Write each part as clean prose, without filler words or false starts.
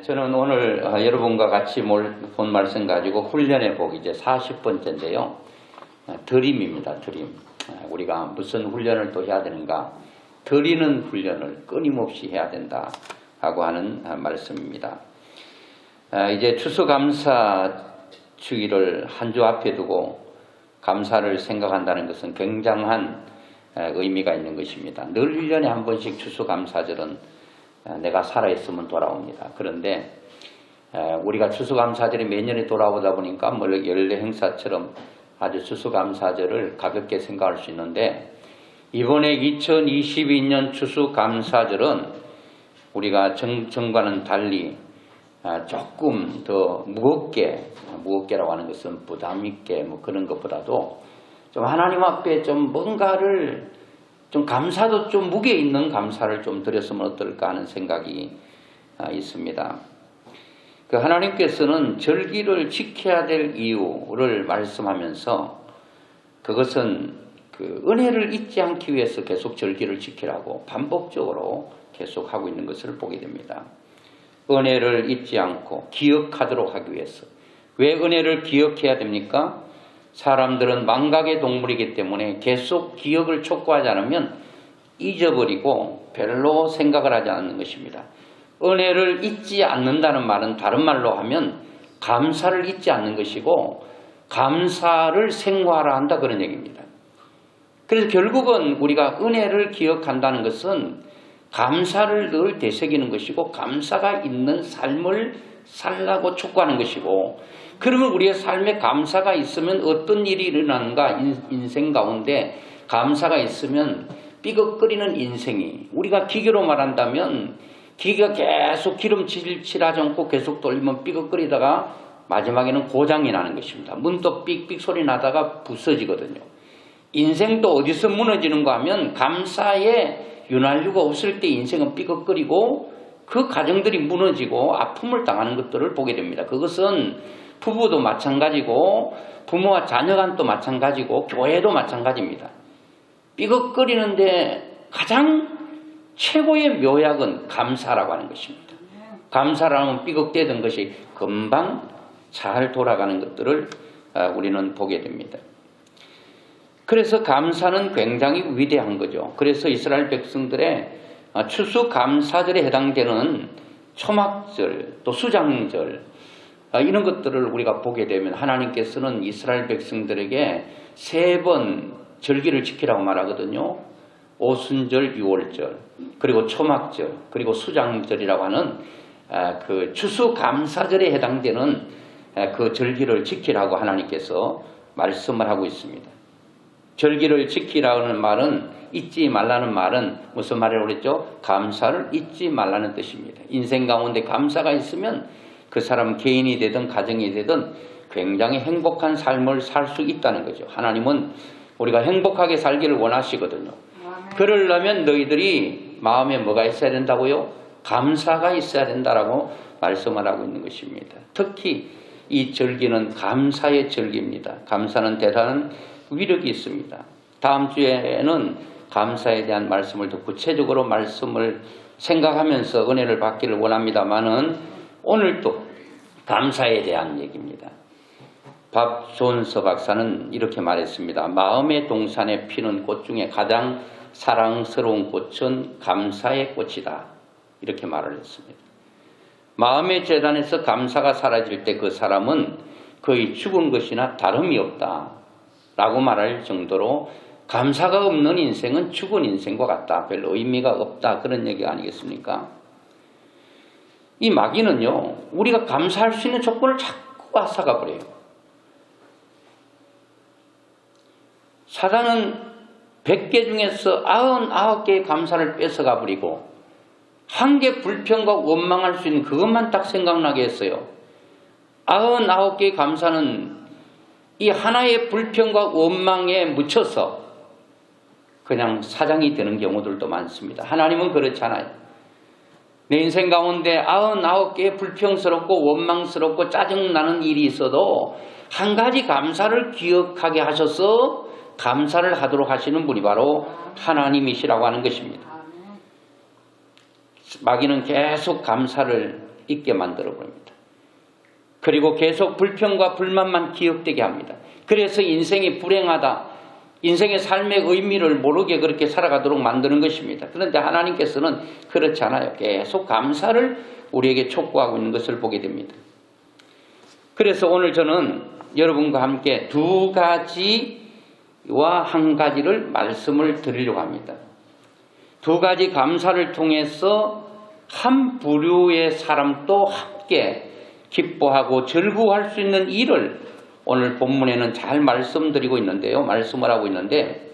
저는 오늘 여러분과 같이 본 말씀 가지고 훈련해 보기 이제 40번째인데요. 드림입니다. 드림. 우리가 무슨 훈련을 또 해야 되는가? 드리는 훈련을 끊임없이 해야 된다 하고 하는 말씀입니다. 이제 추수감사 주기를 한 주 앞에 두고 감사를 생각한다는 것은 굉장한 의미가 있는 것입니다. 늘 1년에 한 번씩 추수감사절은 내가 살아있으면 돌아옵니다. 그런데 우리가 추수감사절이 매년에 돌아오다 보니까 연례 행사처럼 아주 추수감사절을 가볍게 생각할 수 있는데, 이번에 2022년 추수감사절은 우리가 정과는 달리 조금 더 무겁게라고 하는 것은 부담 있게 그런 것보다도 좀 하나님 앞에 좀 뭔가를 좀 감사도 좀 무게 있는 감사를 좀 드렸으면 어떨까 하는 생각이 있습니다. 그 하나님께서는 절기를 지켜야 될 이유를 말씀하면서 그것은 그 은혜를 잊지 않기 위해서 계속 절기를 지키라고 반복적으로 계속 하고 있는 것을 보게 됩니다. 은혜를 잊지 않고 기억하도록 하기 위해서. 왜 은혜를 기억해야 됩니까? 사람들은 망각의 동물이기 때문에 계속 기억을 촉구하지 않으면 잊어버리고 별로 생각을 하지 않는 것입니다. 은혜를 잊지 않는다는 말은 다른 말로 하면 감사를 잊지 않는 것이고 감사를 생활화 한다 그런 얘기입니다. 그래서 결국은 우리가 은혜를 기억한다는 것은 감사를 늘 되새기는 것이고 감사가 있는 삶을 살라고 촉구하는 것이고, 그러면 우리의 삶에 감사가 있으면 어떤 일이 일어나는가? 인생 가운데 감사가 있으면 삐걱거리는 인생이, 우리가 기계로 말한다면 기계가 계속 기름칠 칠하지 않고 계속 돌리면 삐걱거리다가 마지막에는 고장이 나는 것입니다. 문도 삑삑 소리 나다가 부서지거든요. 인생도 어디서 무너지는가 하면 감사에 윤활유가 없을 때 인생은 삐걱거리고 그 가정들이 무너지고 아픔을 당하는 것들을 보게 됩니다. 그것은 부부도 마찬가지고 부모와 자녀 간도 마찬가지고 교회도 마찬가지입니다. 삐걱거리는데 가장 최고의 묘약은 감사라고 하는 것입니다. 감사라면 삐걱대던 것이 금방 잘 돌아가는 것들을 우리는 보게 됩니다. 그래서 감사는 굉장히 위대한 거죠. 그래서 이스라엘 백성들의 추수감사절에 해당되는 초막절 또 수장절 이런 것들을 우리가 보게 되면 하나님께서는 이스라엘 백성들에게 3번 절기를 지키라고 말하거든요. 오순절, 유월절, 그리고 초막절, 그리고 수장절이라고 하는 그 추수감사절에 해당되는 그 절기를 지키라고 하나님께서 말씀을 하고 있습니다. 절기를 지키라는 말은, 잊지 말라는 말은 무슨 말이라고 그랬죠? 감사를 잊지 말라는 뜻입니다. 인생 가운데 감사가 있으면 그 사람 개인이 되든 가정이 되든 굉장히 행복한 삶을 살 수 있다는 거죠. 하나님은 우리가 행복하게 살기를 원하시거든요. 그러려면 너희들이 마음에 뭐가 있어야 된다고요? 감사가 있어야 된다라고 말씀을 하고 있는 것입니다. 특히 이 절기는 감사의 절기입니다. 감사는 대단한 위력이 있습니다. 다음 주에는 감사에 대한 말씀을 더 구체적으로 말씀을 생각하면서 은혜를 받기를 원합니다만은 오늘도 감사에 대한 얘기입니다. 박존서 박사는 이렇게 말했습니다. 마음의 동산에 피는 꽃 중에 가장 사랑스러운 꽃은 감사의 꽃이다. 이렇게 말을 했습니다. 마음의 재단에서 감사가 사라질 때 그 사람은 거의 죽은 것이나 다름이 없다 라고 말할 정도로 감사가 없는 인생은 죽은 인생과 같다. 별로 의미가 없다. 그런 얘기 아니겠습니까? 이 마귀는요, 우리가 감사할 수 있는 조건을 자꾸 앗아가 버려요. 사단은 100개 중에서 99개의 감사를 뺏어가 버리고 1개 불평과 원망할 수 있는 그것만 딱 생각나게 했어요. 99개의 감사는 이 하나의 불평과 원망에 묻혀서 그냥 사장이 되는 경우들도 많습니다. 하나님은 그렇지 않아요. 내 인생 가운데 99개의 불평스럽고 원망스럽고 짜증나는 일이 있어도 한 가지 감사를 기억하게 하셔서 감사를 하도록 하시는 분이 바로 하나님이시라고 하는 것입니다. 마귀는 계속 감사를 있게 만들어 버립니다. 그리고 계속 불평과 불만만 기억되게 합니다. 그래서 인생이 불행하다, 인생의 삶의 의미를 모르게 그렇게 살아가도록 만드는 것입니다. 그런데 하나님께서는 그렇지 않아요. 계속 감사를 우리에게 촉구하고 있는 것을 보게 됩니다. 그래서 오늘 저는 여러분과 함께 두 가지와 한 가지를 말씀을 드리려고 합니다. 두 가지 감사를 통해서 한 부류의 사람도 함께 기뻐하고 즐거워할 수 있는 일을 오늘 본문에는 잘 말씀드리고 있는데요. 말씀을 하고 있는데,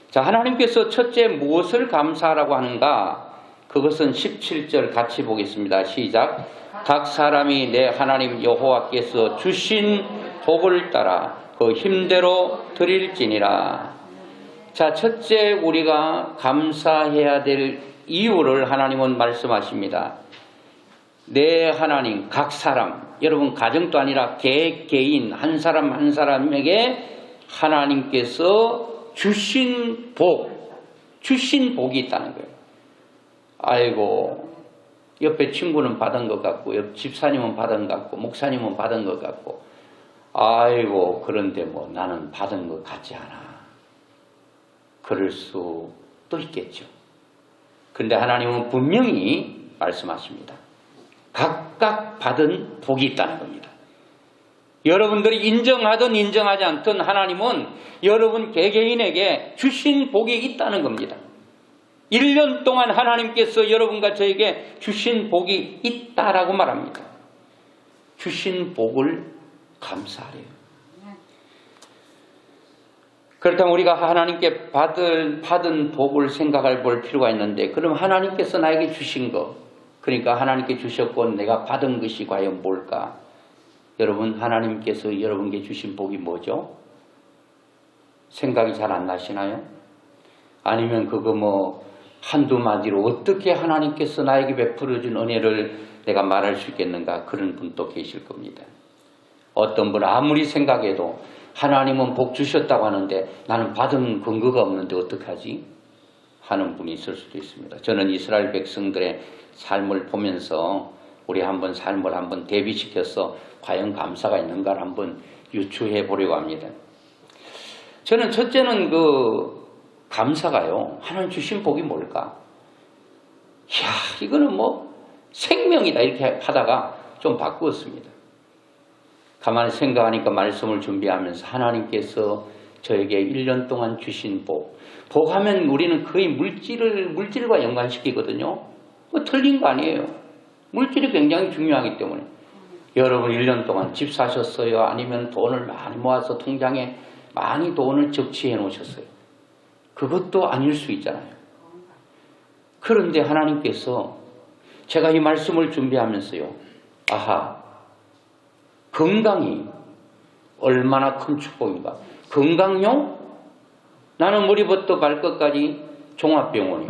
자, 하나님께서 첫째 무엇을 감사하라고 하는가? 그것은 17절 같이 보겠습니다. 시작. 각 사람이 내 하나님 여호와께서 주신 복을 따라 그 힘대로 드릴지니라. 자, 첫째 우리가 감사해야 될 이유를 하나님은 말씀하십니다. 내 하나님, 각 사람, 여러분 가정도 아니라 개인 한 사람 한 사람에게 하나님께서 주신 복이 있다는 거예요. 아이고, 옆에 친구는 받은 것 같고, 옆 집사님은 받은 것 같고, 목사님은 받은 것 같고, 아이고, 그런데 뭐 나는 받은 것 같지 않아. 그럴 수도 있겠죠. 그런데 하나님은 분명히 말씀하십니다. 각각 받은 복이 있다는 겁니다. 여러분들이 인정하든 인정하지 않든 하나님은 여러분 개개인에게 주신 복이 있다는 겁니다. 1년 동안 하나님께서 여러분과 저에게 주신 복이 있다라고 말합니다. 주신 복을 감사하래요. 그렇다면 우리가 하나님께 받은 복을 생각할 볼 필요가 있는데, 그럼 하나님께서 나에게 주신 것, 그러니까 하나님께 주셨고 내가 받은 것이 과연 뭘까? 여러분, 하나님께서 여러분께 주신 복이 뭐죠? 생각이 잘 안 나시나요? 아니면 그거 뭐 한두 마디로 어떻게 하나님께서 나에게 베풀어준 은혜를 내가 말할 수 있겠는가? 그런 분도 계실 겁니다. 어떤 분은 아무리 생각해도 하나님은 복 주셨다고 하는데 나는 받은 근거가 없는데 어떡하지? 하는 분이 있을 수도 있습니다. 저는 이스라엘 백성들의 삶을 보면서 우리 한번 삶을 한번 대비시켜서 과연 감사가 있는가를 한번 유추해 보려고 합니다. 저는 첫째는 감사가요, 하나님 주신 복이 뭘까? 이야, 이거는 뭐 생명이다 이렇게 하다가 좀 바꾸었습니다. 가만히 생각하니까 말씀을 준비하면서 하나님께서 저에게 1년 동안 주신 복하면 우리는 거의 물질과 연관시키거든요. 뭐 틀린 거 아니에요. 물질이 굉장히 중요하기 때문에. 여러분 1년 동안 집 사셨어요? 아니면 돈을 많이 모아서 통장에 많이 돈을 적치해 놓으셨어요? 그것도 아닐 수 있잖아요. 그런데 하나님께서 제가 이 말씀을 준비하면서요, 아하, 건강이 얼마나 큰 축복인가. 건강요? 나는 머리부터 발끝까지 종합병원이에요.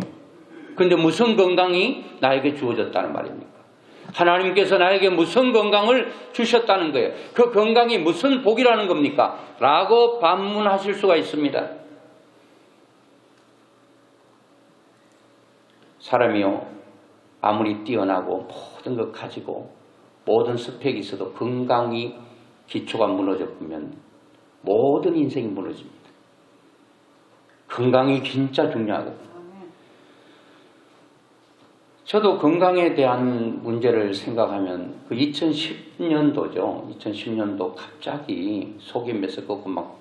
그런데 무슨 건강이 나에게 주어졌다는 말입니까? 하나님께서 나에게 무슨 건강을 주셨다는 거예요. 그 건강이 무슨 복이라는 겁니까? 라고 반문하실 수가 있습니다. 사람이요, 아무리 뛰어나고 모든 것 가지고 모든 스펙이 있어도 건강이 기초가 무너져 보면 모든 인생이 무너집니다. 건강이 진짜 중요하거든요. 저도 건강에 대한 문제를 생각하면 그 2010년도죠. 2010년도 갑자기 속이 메스껍고 막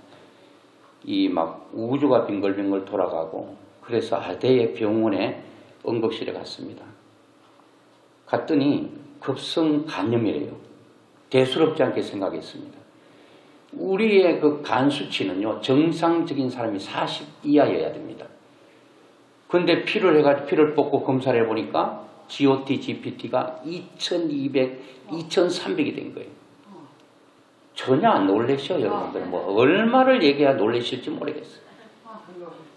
우주가 빙글빙글 돌아가고, 그래서 아대의 병원에 응급실에 갔습니다. 갔더니 급성 간염이래요. 대수롭지 않게 생각했습니다. 우리의 그 간 수치는요, 정상적인 사람이 40 이하여야 됩니다. 근데 피를 뽑고 검사를 해보니까 GOT, GPT가 2200, 2300이 된 거예요. 전혀 안 놀라셔, 여러분들. 뭐 얼마를 얘기해야 놀라실지 모르겠어요.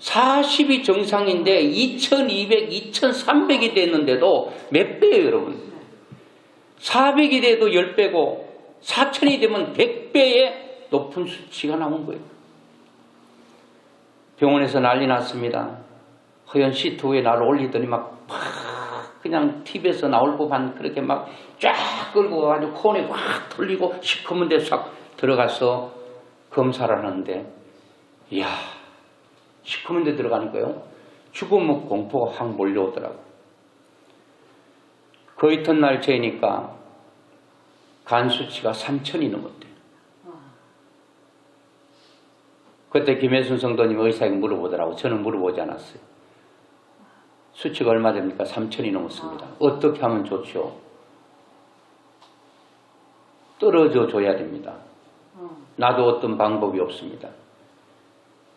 40이 정상인데 2200, 2300이 됐는데도 몇 배예요, 여러분? 400이 돼도 10배고 4000이 되면 100배의 높은 수치가 나온 거예요. 병원에서 난리 났습니다. 허연 시트 위에 나를 올리더니 막 그냥 TV에서 나올 법한 그렇게 막 쫙 끌고 아주 코에 확 털리고 시커먼 데 싹 들어가서 검사를 하는데 이야 시커먼 데 들어가니까요 죽음 공포가 확 몰려오더라고. 그 이튿날 재니까 간 수치가 3,000이 넘었대요. 그때 김혜순 성도님 의사에게 물어보더라고. 저는 물어보지 않았어요. 수치가 얼마 됩니까? 3,000이 넘었습니다. 어떻게 하면 좋죠? 떨어져 줘야 됩니다. 나도 어떤 방법이 없습니다.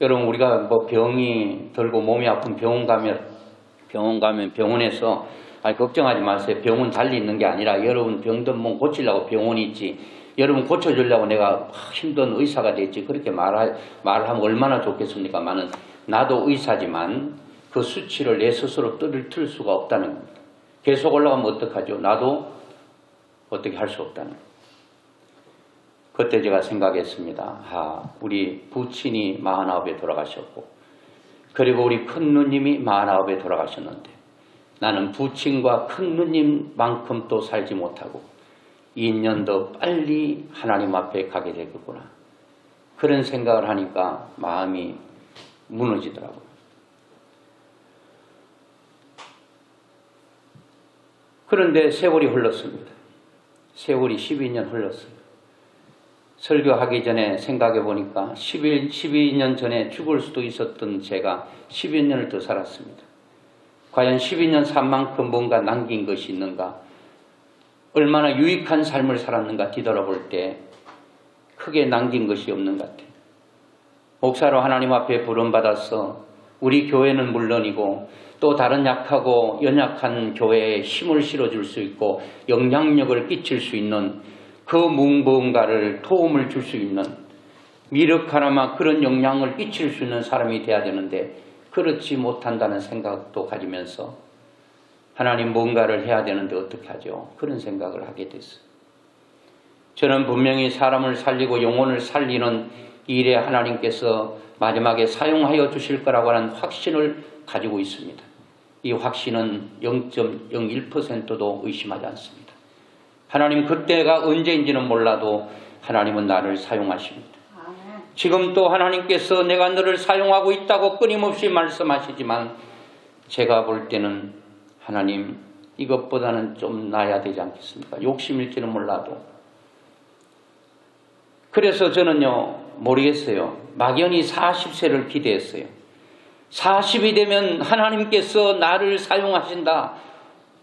여러분 우리가 뭐 병이 들고 몸이 아픈 병원 가면 병원에서 걱정하지 마세요. 병원 달리 있는 게 아니라 여러분 병든 몸 고치려고 병원이 있지. 여러분 고쳐주려고 내가 힘든 의사가 됐지. 그렇게 말하면 얼마나 좋겠습니까? 나도 의사지만 그 수치를 내 스스로 틀 수가 없다는 겁니다. 계속 올라가면 어떡하죠? 나도 어떻게 할 수 없다는 겁니다. 그때 제가 생각했습니다. 우리 부친이 49에 돌아가셨고 그리고 우리 큰 누님이 49에 돌아가셨는데 나는 부친과 큰 누님만큼 또 살지 못하고 2년 더 빨리 하나님 앞에 가게 되겠구나. 그런 생각을 하니까 마음이 무너지더라고요. 그런데 세월이 흘렀습니다. 세월이 12년 흘렀어요. 설교하기 전에 생각해 보니까 12년 전에 죽을 수도 있었던 제가 12년을 더 살았습니다. 과연 12년 산 만큼 뭔가 남긴 것이 있는가? 얼마나 유익한 삶을 살았는가 뒤돌아볼 때 크게 남긴 것이 없는 것 같아요. 목사로 하나님 앞에 부름받아서 우리 교회는 물론이고 또 다른 약하고 연약한 교회에 힘을 실어줄 수 있고 영향력을 끼칠 수 있는 그 무언가를 도움을 줄 수 있는 미륵하나마 그런 영향을 끼칠 수 있는 사람이 돼야 되는데 그렇지 못한다는 생각도 가지면서 하나님 뭔가를 해야 되는데 어떻게 하죠? 그런 생각을 하게 됐어요. 저는 분명히 사람을 살리고 영혼을 살리는 일에 하나님께서 마지막에 사용하여 주실 거라고 하는 확신을 가지고 있습니다. 이 확신은 0.01%도 의심하지 않습니다. 하나님 그때가 언제인지는 몰라도 하나님은 나를 사용하십니다. 지금 또 하나님께서 내가 너를 사용하고 있다고 끊임없이 말씀하시지만 제가 볼 때는 하나님 이것보다는 좀 나아야 되지 않겠습니까? 욕심일지는 몰라도. 그래서 저는요 모르겠어요. 막연히 40세를 기대했어요. 40이 되면 하나님께서 나를 사용하신다.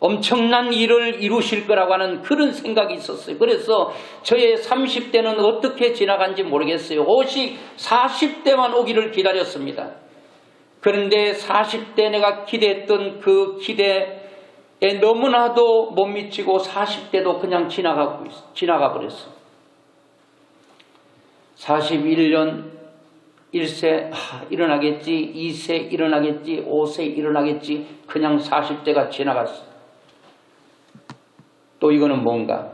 엄청난 일을 이루실 거라고 하는 그런 생각이 있었어요. 그래서 저의 30대는 어떻게 지나간지 모르겠어요. 오직 40대만 오기를 기다렸습니다. 그런데 40대 내가 기대했던 그 기대에 너무나도 못 미치고 40대도 그냥 지나가 버렸어요. 41년 1세 일어나겠지, 2세 일어나겠지, 5세 일어나겠지, 그냥 40대가 지나갔어. 또 이거는 뭔가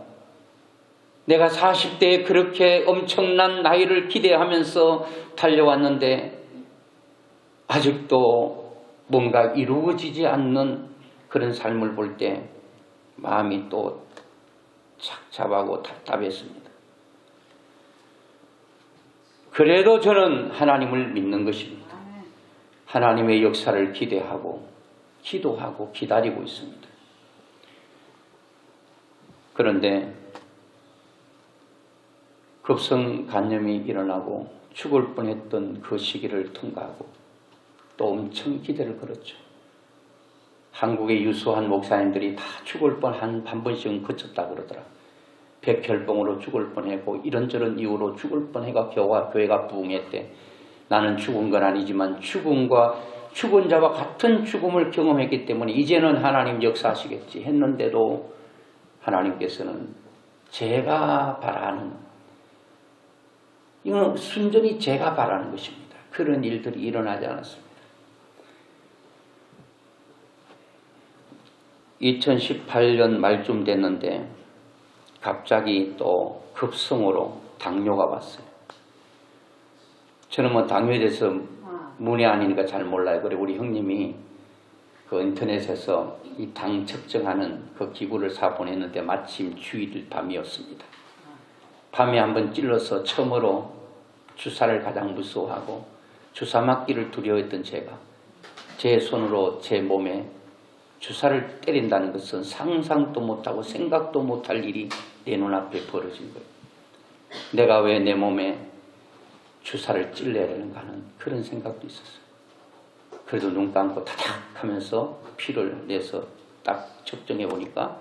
내가 40대에 그렇게 엄청난 나이를 기대하면서 달려왔는데 아직도 뭔가 이루어지지 않는 그런 삶을 볼 때 마음이 또 착잡하고 답답했습니다. 그래도 저는 하나님을 믿는 것입니다. 하나님의 역사를 기대하고 기도하고 기다리고 있습니다. 그런데 급성 간염이 일어나고 죽을 뻔했던 그 시기를 통과하고 또 엄청 기대를 걸었죠. 한국의 유수한 목사님들이 다 죽을 뻔 한 번씩은 거쳤다 그러더라. 백혈병으로 죽을 뻔하고 이런저런 이유로 죽을 뻔해가 교회가 부흥했대. 나는 죽은 건 아니지만 죽은 자와 같은 죽음을 경험했기 때문에 이제는 하나님 역사하시겠지 했는데도 하나님께서는 제가 바라는, 이건 순전히 제가 바라는 것입니다. 그런 일들이 일어나지 않았습니다. 2018년 말쯤 됐는데 갑자기 또 급성으로 당뇨가 왔어요. 저는 뭐 당뇨에 대해서 문외 아니니까 잘 몰라요. 그래 우리 형님이 그 인터넷에서 이 당 측정하는 그 기구를 사 보냈는데 마침 주일 밤이었습니다. 밤에 한번 찔러서 처음으로 주사를 가장 무서워하고 주사 맞기를 두려워했던 제가 제 손으로 제 몸에 주사를 때린다는 것은 상상도 못하고 생각도 못할 일이 내 눈앞에 벌어진 거예요. 내가 왜 내 몸에 주사를 찔러야 되는가 하는 그런 생각도 있었어요. 그래도 눈 감고 타닥 하면서 피를 내서 딱 측정해 보니까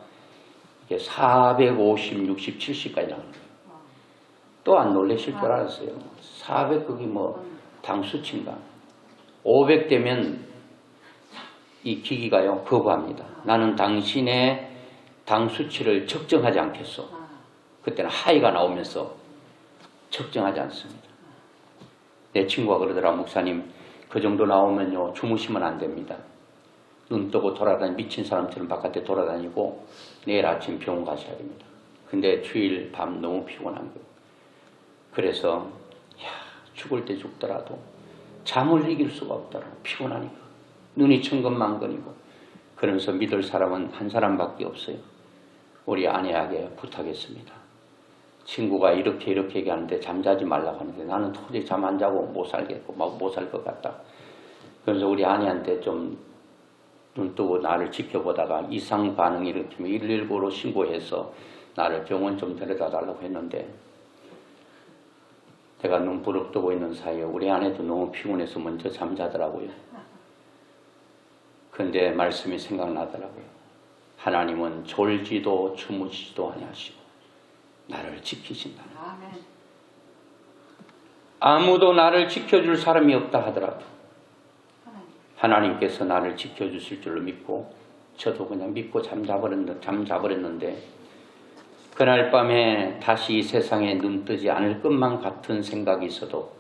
이게 450, 60, 70까지 나오는 거예요. 또 안 놀라실 줄 알았어요. 400 그게 뭐 당 수치인가. 500 되면 이 기기가요 거부합니다. 나는 당신의 당 수치를 측정하지 않겠소. 그때는 하이가 나오면서 측정하지 않습니다. 내 친구가 그러더라. 목사님 그 정도 나오면요 주무시면 안 됩니다. 눈 뜨고 돌아다니 미친 사람처럼 바깥에 돌아다니고 내일 아침 병원 가셔야 됩니다. 근데 주일 밤 너무 피곤한 거예요. 그래서 죽을 때 죽더라도 잠을 이길 수가 없더라고. 피곤하니까 눈이 천근만근이고. 그러면서 믿을 사람은 한 사람밖에 없어요. 우리 아내에게 부탁했습니다. 친구가 이렇게 얘기하는데 잠자지 말라고 하는데 나는 도저히 잠 안 자고 못 살겠고 못 살 것 같다. 그래서 우리 아내한테 좀 눈 뜨고 나를 지켜보다가 이상 반응이 일으키면 119로 신고해서 나를 병원 좀 데려다 달라고 했는데 제가 눈 부릅뜨고 있는 사이에 우리 아내도 너무 피곤해서 먼저 잠자더라고요. 그런데 말씀이 생각나더라고요. 하나님은 졸지도 주무시지도 아니하시고 나를 지키신다. 아무도 나를 지켜줄 사람이 없다 하더라도 하나님께서 나를 지켜주실 줄로 믿고 저도 그냥 믿고 잠자버렸는데 그날 밤에 다시 이 세상에 눈 뜨지 않을 것만 같은 생각이 있어도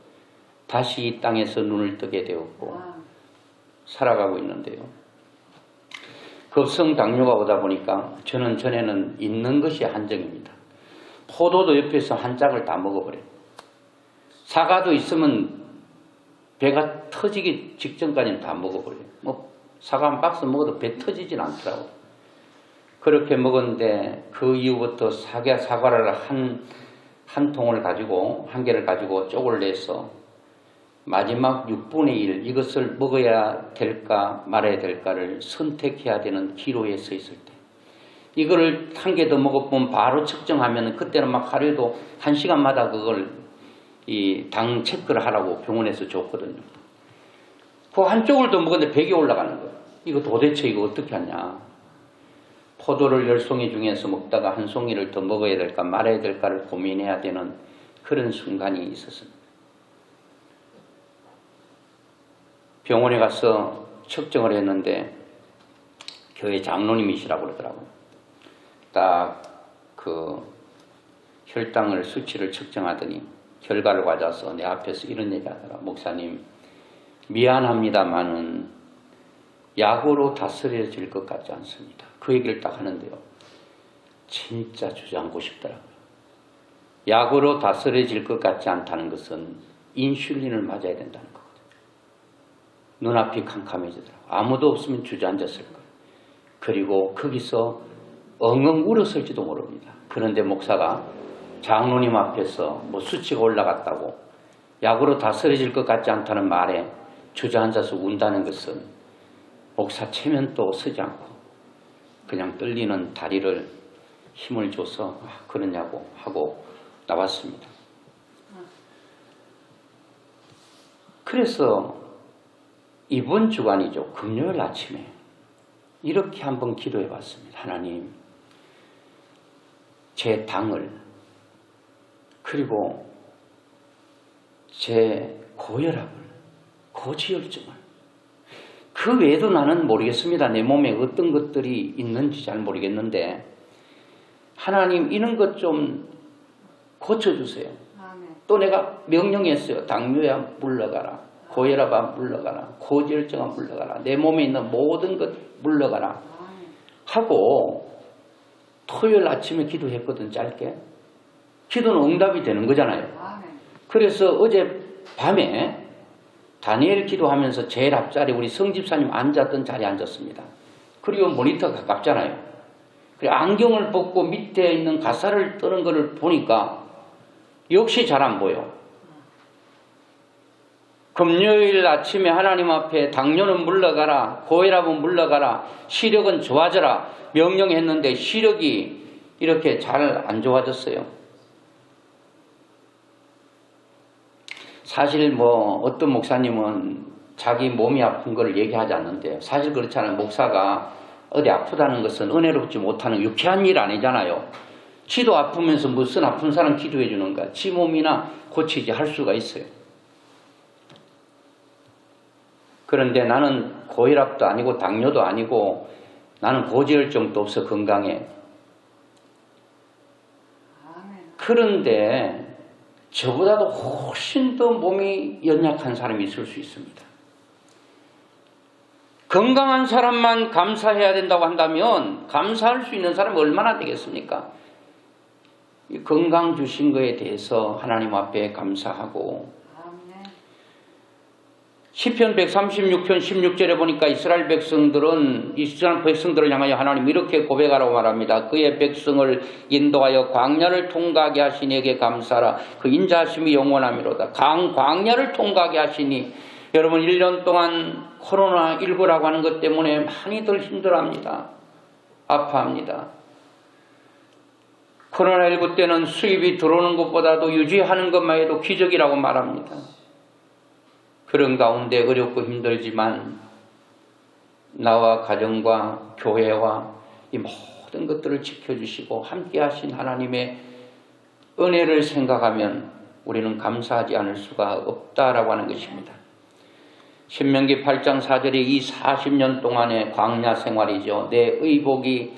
다시 이 땅에서 눈을 뜨게 되었고 살아가고 있는데요. 급성 당뇨가 오다 보니까 저는 전에는 있는 것이 한정입니다. 포도도 옆에서 한 짝을 다 먹어버려요. 사과도 있으면 배가 터지기 직전까지는 다 먹어버려요. 뭐 사과 한 박스 먹어도 배 터지진 않더라고요. 그렇게 먹었는데 그 이후부터 사과를 한 통을 가지고 한 개를 가지고 쪽을 내서 마지막 6분의 1 이것을 먹어야 될까 말아야 될까를 선택해야 되는 기로에 서 있을 때 이거를 한 개 더 먹어보면 바로 측정하면 그때는 막 하루에도 1시간마다 그걸 이 당 체크를 하라고 병원에서 줬거든요. 그 한쪽을 더 먹었는데 100이 올라가는 거예요. 이거 도대체 이거 어떻게 하냐. 포도를 10송이 중에서 먹다가 한 송이를 더 먹어야 될까 말아야 될까를 고민해야 되는 그런 순간이 있었습니다. 병원에 가서 측정을 했는데 교회 장로님이시라고 그러더라고요. 딱 그 혈당을 수치를 측정하더니 결과를 가져와서 내 앞에서 이런 얘기 하더라. 목사님 미안합니다마는 약으로 다스려질 것 같지 않습니다. 그 얘기를 딱 하는데요. 진짜 주저앉고 싶더라고요. 약으로 다스려질 것 같지 않다는 것은 인슐린을 맞아야 된다는 거거든요. 눈앞이 캄캄해지더라고요. 아무도 없으면 주저앉았을 거예요. 그리고 거기서 엉엉 울었을지도 모릅니다. 그런데 목사가 장로님 앞에서 뭐 수치가 올라갔다고 약으로 다스려질 것 같지 않다는 말에 주저앉아서 운다는 것은 목사 체면도 서지 않고 그냥 떨리는 다리를 힘을 줘서 그러냐고 하고 나왔습니다. 그래서 이번 주간이죠. 금요일 아침에 이렇게 한번 기도해 봤습니다. 하나님 제 당을 그리고 제 고혈압을 고지혈증을 그 외에도 나는 모르겠습니다. 내 몸에 어떤 것들이 있는지 잘 모르겠는데 하나님 이런 것 좀 고쳐주세요. 또 내가 명령했어요. 당뇨야 물러가라. 고혈압아 물러가라. 고지혈증아 물러가라. 내 몸에 있는 모든 것 물러가라 하고 토요일 아침에 기도했거든. 짧게. 기도는 응답이 되는 거잖아요. 그래서 어제 밤에 다니엘 기도하면서 제일 앞자리 우리 성집사님 앉았던 자리에 앉았습니다. 그리고 모니터 가깝잖아요. 그리고 안경을 벗고 밑에 있는 가사를 뜨는 것을 보니까 역시 잘 안 보여. 금요일 아침에 하나님 앞에 당뇨는 물러가라, 고혈압은 물러가라, 시력은 좋아져라 명령했는데 시력이 이렇게 잘 안 좋아졌어요. 사실 어떤 목사님은 자기 몸이 아픈 걸 얘기하지 않는데 사실 그렇지 않아요. 목사가 어디 아프다는 것은 은혜롭지 못하는 유쾌한 일 아니잖아요. 지도 아프면서 무슨 아픈 사람 기도해 주는가. 지 몸이나 고치지 할 수가 있어요. 그런데 나는 고혈압도 아니고 당뇨도 아니고 나는 고지혈증도 없어 건강해. 그런데 저보다도 훨씬 더 몸이 연약한 사람이 있을 수 있습니다. 건강한 사람만 감사해야 된다고 한다면 감사할 수 있는 사람이 얼마나 되겠습니까? 이 건강 주신 것에 대해서 하나님 앞에 감사하고 시편 136편 16절에 보니까 이스라엘 백성들을 향하여 하나님 이렇게 고백하라고 말합니다. 그의 백성을 인도하여 광야를 통과하게 하시니 에게 감사라. 그 인자하심이 영원하미로다. 광야를 통과하게 하시니 여러분 1년 동안 코로나19라고 하는 것 때문에 많이들 힘들어합니다. 아파합니다. 코로나19 때는 수입이 들어오는 것보다도 유지하는 것만 해도 기적이라고 말합니다. 그런 가운데 어렵고 힘들지만 나와 가정과 교회와 이 모든 것들을 지켜주시고 함께 하신 하나님의 은혜를 생각하면 우리는 감사하지 않을 수가 없다라고 하는 것입니다. 신명기 8장 4절에 이 40년 동안의 광야 생활이죠. 내 의복이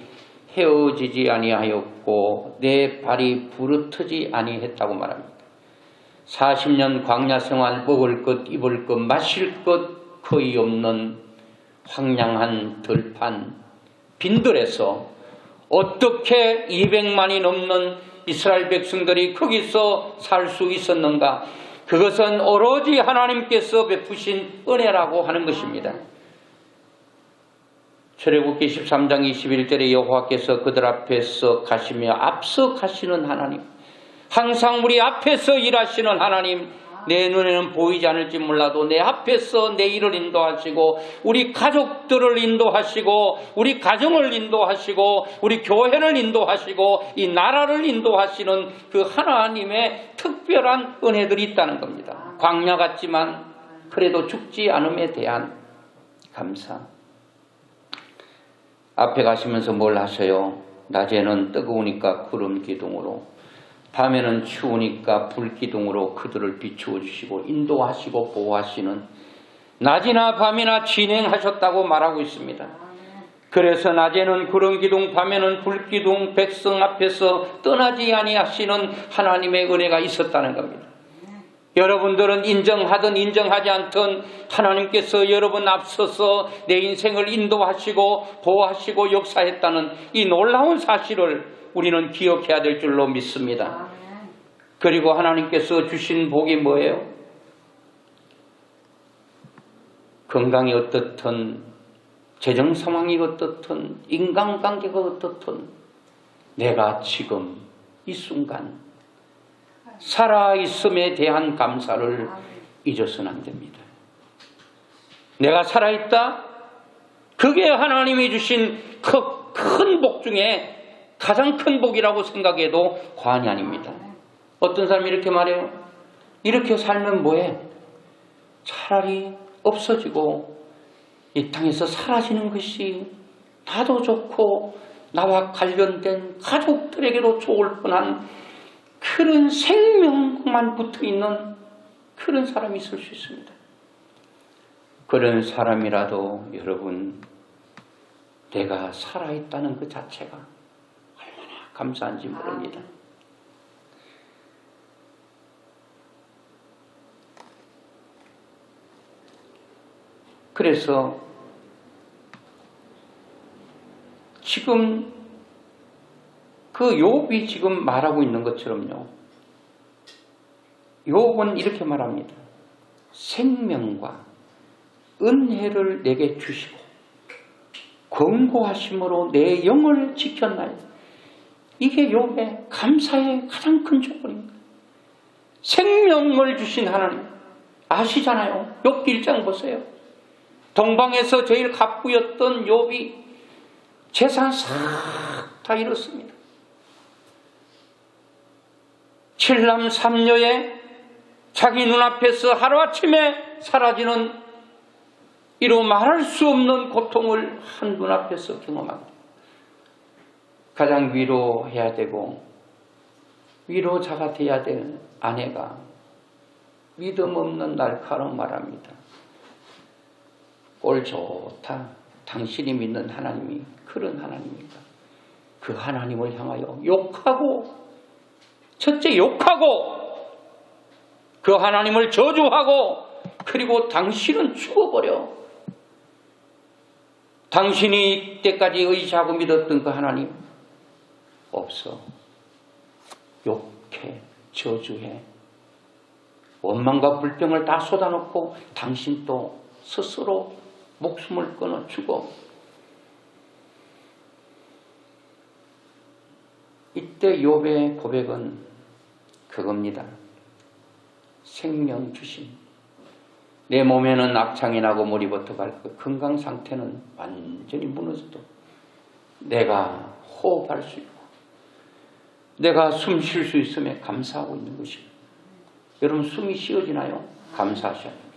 헤어지지 아니하였고 내 발이 부르트지 아니했다고 말합니다. 40년 광야 생활 먹을 것, 입을 것, 마실 것 거의 없는 황량한 들판, 빈들에서 어떻게 200만이 넘는 이스라엘 백성들이 거기서 살 수 있었는가? 그것은 오로지 하나님께서 베푸신 은혜라고 하는 것입니다. 출애굽기 13장 21절에 여호와께서 그들 앞에서 가시며 앞서 가시는 하나님, 항상 우리 앞에서 일하시는 하나님, 내 눈에는 보이지 않을지 몰라도 내 앞에서 내 일을 인도하시고 우리 가족들을 인도하시고 우리 가정을 인도하시고 우리 교회를 인도하시고 이 나라를 인도하시는 그 하나님의 특별한 은혜들이 있다는 겁니다. 광야 같지만 그래도 죽지 않음에 대한 감사. 앞에 가시면서 뭘 하셔요? 낮에는 뜨거우니까 구름 기둥으로, 밤에는 추우니까 불기둥으로 그들을 비추어 주시고 인도하시고 보호하시는, 낮이나 밤이나 진행하셨다고 말하고 있습니다. 그래서 낮에는 구름기둥, 밤에는 불기둥, 백성 앞에서 떠나지 아니하시는 하나님의 은혜가 있었다는 겁니다. 여러분들은 인정하든 인정하지 않든 하나님께서 여러분 앞서서 내 인생을 인도하시고 보호하시고 역사했다는 이 놀라운 사실을 우리는 기억해야 될 줄로 믿습니다. 그리고 하나님께서 주신 복이 뭐예요? 건강이 어떻든 재정 상황이 어떻든 인간관계가 어떻든 내가 지금 이 순간 살아있음에 대한 감사를 잊어서는 안 됩니다. 내가 살아있다? 그게 하나님이 주신 큰 복 중에 가장 큰 복이라고 생각해도 과언이 아닙니다. 어떤 사람이 이렇게 말해요. 이렇게 살면 뭐해? 차라리 없어지고 이 땅에서 사라지는 것이 나도 좋고 나와 관련된 가족들에게도 좋을 뻔한 그런 생명만 붙어있는 그런 사람이 있을 수 있습니다. 그런 사람이라도 여러분, 내가 살아있다는 그 자체가 얼마나 감사한지 모릅니다. 그래서 지금 그 욥이 지금 말하고 있는 것처럼요. 욥은 이렇게 말합니다. 생명과 은혜를 내게 주시고 권고하심으로 내 영을 지켰나이다. 이게 욥의 감사의 가장 큰 조건입니다. 생명을 주신 하나님 아시잖아요. 욥기 1장 보세요. 동방에서 제일 갑부였던 욥이 재산 싹 다 잃었습니다. 7남 3녀의 자기 눈앞에서 하루아침에 사라지는 이루 말할 수 없는 고통을 한 눈앞에서 경험합니다. 가장 위로해야 되고 위로자가 되어야 될 아내가 믿음 없는 날카로운 말합니다. 꼴 좋다. 당신이 믿는 하나님이 그런 하나님입니다. 그 하나님을 향하여 욕하고, 첫째 욕하고 그 하나님을 저주하고, 그리고 당신은 죽어버려. 당신이 이때까지 의지하고 믿었던 그 하나님 없어. 욕해, 저주해, 원망과 불평을 다 쏟아놓고 당신 또 스스로 목숨을 끊어 죽어. 이때 욥의 고백은 그겁니다. 생명 주심. 내 몸에는 악창이 나고 물이 버터갈 그 건강 상태는 완전히 무너져도 내가 호흡할 수 있고 내가 숨 쉴 수 있음에 감사하고 있는 것입니다. 여러분 숨이 쉬어지나요? 감사하셔야 합니다.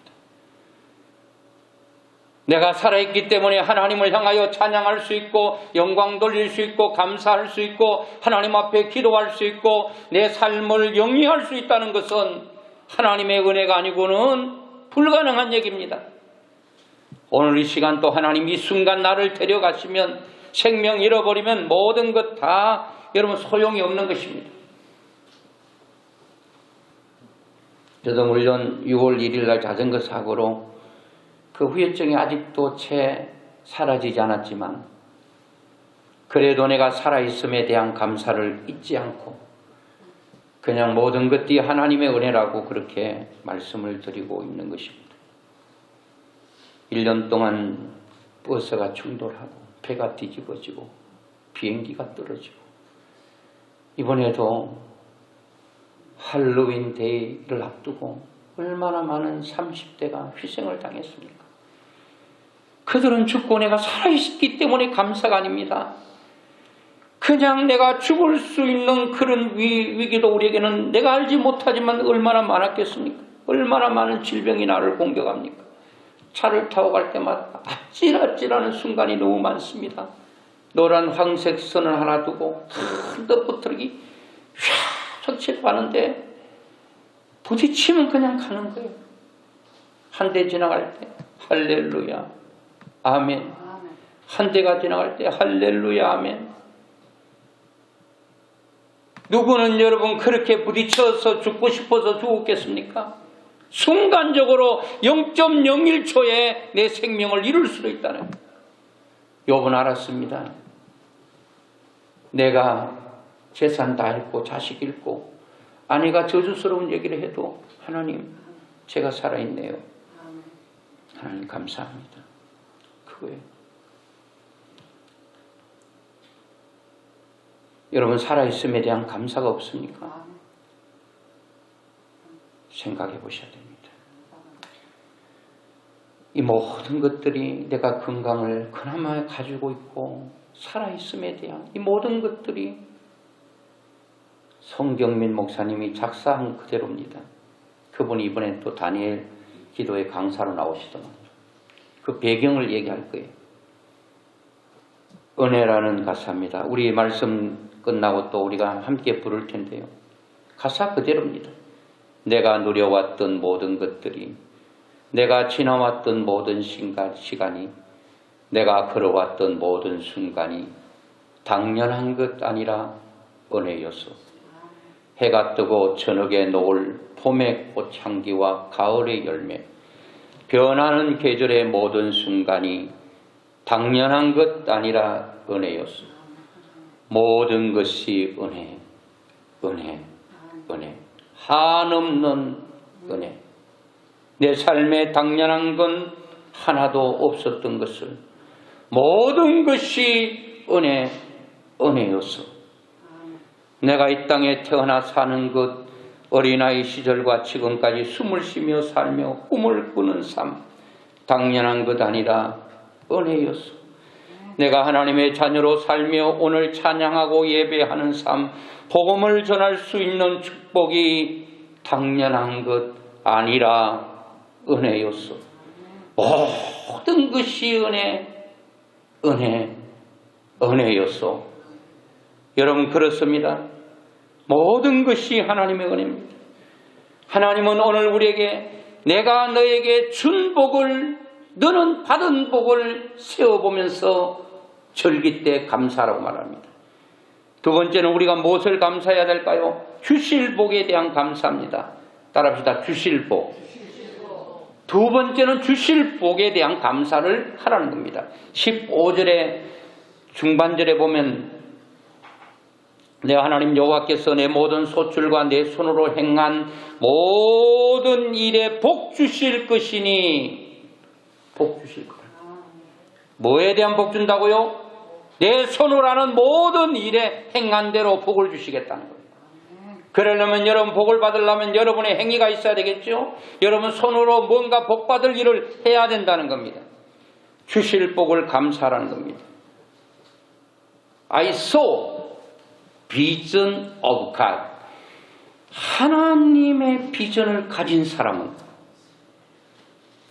내가 살아있기 때문에 하나님을 향하여 찬양할 수 있고 영광 돌릴 수 있고 감사할 수 있고 하나님 앞에 기도할 수 있고 내 삶을 영위할 수 있다는 것은 하나님의 은혜가 아니고는 불가능한 얘기입니다. 오늘 이 시간 또 하나님 이 순간 나를 데려가시면 생명 잃어버리면 모든 것 다 여러분 소용이 없는 것입니다. 저도 물론 6월 1일 날 자전거 사고로 그 후유증이 아직도 채 사라지지 않았지만 그래도 내가 살아있음에 대한 감사를 잊지 않고 그냥 모든 것들이 하나님의 은혜라고 그렇게 말씀을 드리고 있는 것입니다. 1년 동안 버스가 충돌하고 배가 뒤집어지고 비행기가 떨어지고 이번에도 할로윈 데이를 앞두고 얼마나 많은 30대가 희생을 당했습니까? 그들은 죽고 내가 살아있기 때문에 감사가 아닙니다. 그냥 내가 죽을 수 있는 그런 위기도 우리에게는 내가 알지 못하지만 얼마나 많았겠습니까? 얼마나 많은 질병이 나를 공격합니까? 차를 타고 갈 때마다 아찔아찔하는 순간이 너무 많습니다. 노란 황색 선을 하나 두고 큰 덧붙들기 휙 치고 가는데 부딪히면 그냥 가는 거예요. 한 대 지나갈 때 할렐루야 아멘. 한 대가 지나갈 때 할렐루야 아멘. 누구는 여러분 그렇게 부딪혀서 죽고 싶어서 죽었겠습니까? 순간적으로 0.01초에 내 생명을 잃을 수도 있다는 욥은 알았습니다. 내가 재산 다 잃고 자식 잃고 아내가 저주스러운 얘기를 해도 하나님 제가 살아있네요. 하나님 감사합니다. 그거예요. 여러분 살아있음에 대한 감사가 없습니까? 생각해 보셔야 됩니다. 이 모든 것들이 내가 건강을 그나마 가지고 있고 살아있음에 대한 이 모든 것들이 송경민 목사님이 작사한 그대로입니다. 그분이 이번에 또 다니엘 기도의 강사로 나오시더만요. 그 배경을 얘기할 거예요. 은혜라는 가사입니다. 우리 말씀 끝나고 또 우리가 함께 부를 텐데요. 가사 그대로입니다. 내가 누려왔던 모든 것들이, 내가 지나왔던 모든 시간이, 내가 걸어왔던 모든 순간이 당연한 것 아니라 은혜였소. 해가 뜨고 저녁에 노을, 봄의 꽃향기와 가을의 열매, 변하는 계절의 모든 순간이 당연한 것 아니라 은혜였소. 모든 것이 은혜, 은혜, 은혜, 한없는 은혜. 내 삶에 당연한 건 하나도 없었던 것을 모든 것이 은혜였어. 내가 이 땅에 태어나 사는 것, 어린아이 시절과 지금까지 숨을 쉬며 살며 꿈을 꾸는 삶, 당연한 것 아니라 은혜였어. 내가 하나님의 자녀로 살며 오늘 찬양하고 예배하는 삶, 복음을 전할 수 있는 축복이 당연한 것 아니라 은혜였어. 모든 것이 은혜였어. 여러분, 그렇습니다. 모든 것이 하나님의 은혜입니다. 하나님은 오늘 우리에게 내가 너에게 준 복을, 너는 받은 복을 세어보면서 절기 때 감사라고 말합니다. 두 번째는 우리가 무엇을 감사해야 될까요? 주실 복에 대한 감사입니다. 따라합시다. 주실 복. 두 번째는 주실 복에 대한 감사를 하라는 겁니다. 15절의 중반절에 보면 내가 하나님 여호와께서 내 모든 소출과 내 손으로 행한 모든 일에 복 주실 것이니, 복 주실 거다. 뭐에 대한 복 준다고요? 내 손으로 하는 모든 일에 행한 대로 복을 주시겠다는 겁니다. 그러려면 여러분 복을 받으려면 여러분의 행위가 있어야 되겠죠? 여러분 손으로 뭔가 복 받을 일을 해야 된다는 겁니다. 주실 복을 감사하라는 겁니다. I saw vision of God. 하나님의 비전을 가진 사람은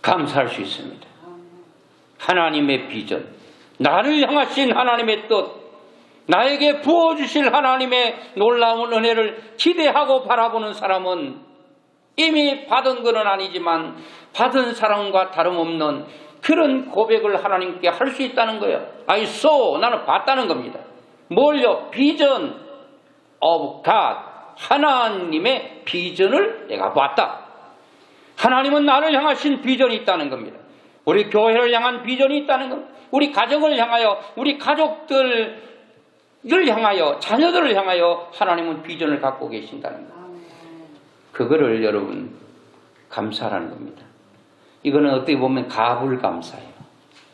감사할 수 있습니다. 하나님의 비전, 나를 향하신 하나님의 뜻, 나에게 부어주실 하나님의 놀라운 은혜를 기대하고 바라보는 사람은 이미 받은 것은 아니지만 받은 사람과 다름없는 그런 고백을 하나님께 할 수 있다는 거예요. I saw, 나는 봤다는 겁니다. 뭘요? 비전 of God, 하나님의 비전을 내가 봤다. 하나님은 나를 향하신 비전이 있다는 겁니다. 우리 교회를 향한 비전이 있다는 겁니다. 우리 가정을 향하여, 우리 가족들을 향하여, 자녀들을 향하여 하나님은 비전을 갖고 계신다는 겁니다. 그거를 여러분 감사라는 겁니다. 이거는 어떻게 보면 가불감사예요.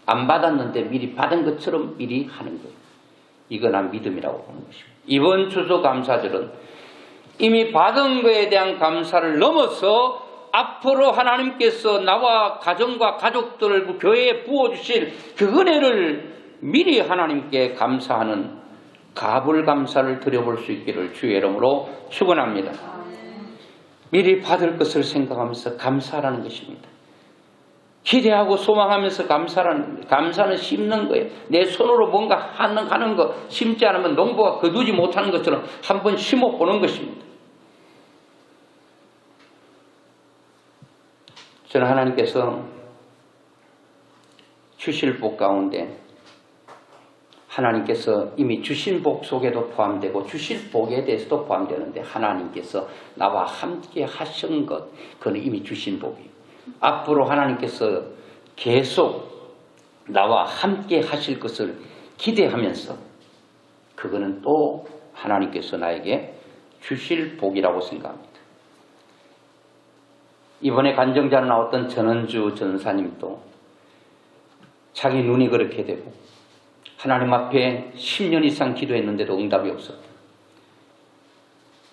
안 받았는데 미리 받은 것처럼 미리 하는 거예요. 이거나 믿음이라고 보는 것입니다. 이번 추수감사절은 이미 받은 것에 대한 감사를 넘어서 앞으로 하나님께서 나와 가정과 가족들을 교회에 부어주실 그 은혜를 미리 하나님께 감사하는 가불감사를 드려볼 수 있기를 주의 이름으로 축원합니다. 미리 받을 것을 생각하면서 감사하라는 것입니다. 기대하고 소망하면서 감사라는 겁니다. 감사는 심는 거예요. 내 손으로 뭔가 하는 거, 심지 않으면 농부가 거두지 못하는 것처럼 한번 심어보는 것입니다. 저는 하나님께서 주실 복 가운데 하나님께서 이미 주신 복 속에도 포함되고 주실 복에 대해서도 포함되는데 하나님께서 나와 함께 하신 것, 그건 이미 주신 복이에요. 앞으로 하나님께서 계속 나와 함께 하실 것을 기대하면서 그거는 또 하나님께서 나에게 주실 복이라고 생각합니다. 이번에 간증자로 나왔던 전원주 전사님도 자기 눈이 그렇게 되고 하나님 앞에 10년 이상 기도했는데도 응답이 없었다.